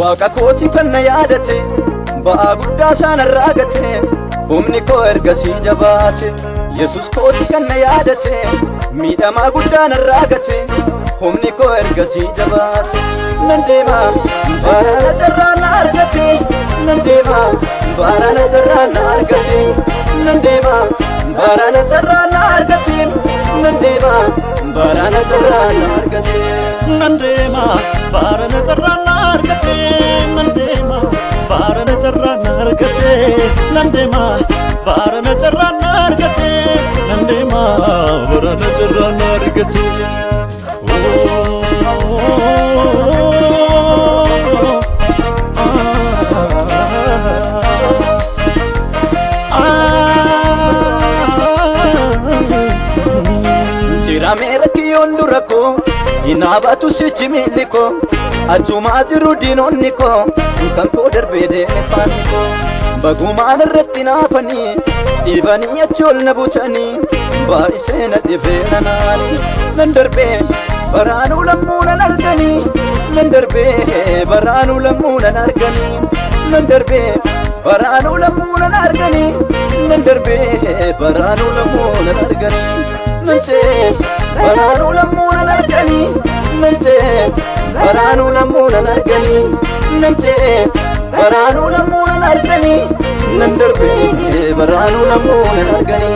waaqa kooti kan na yaadate ba'aa guddaa isaan arraagate humni koo ergasii jabaate Yesus kooti kan na yaadate miidhamaa guddaan arraagate humni koo ergasii jabaate nan deema baaraana carraan na argate nan deema baaraana carraan na argate nan deema baaraana carraan na argate nan deema baaraana carraan na argate nan deema baaraana carraan na argate nan deema baaraana carraan na argate nan deema baaraana carraan na argate nan deema baaraana carraan na argate Jiramera kiyon durako inabatu sichimiliko ajuma jiru dinoniko kan ko darbede faniko bagumaan irratti naafani ibani achol nabutani baisena dibenanani nan darbe baranu lamuna nargani nan darbe baranu lamuna nargani nan darbe baranu lamuna nargani nan darbe baranu lamuna nargani nante baranu lamuna nargani nante baranu lamuna nargani nante baranu lamuna nargani nan darbe baranu lamuna nargani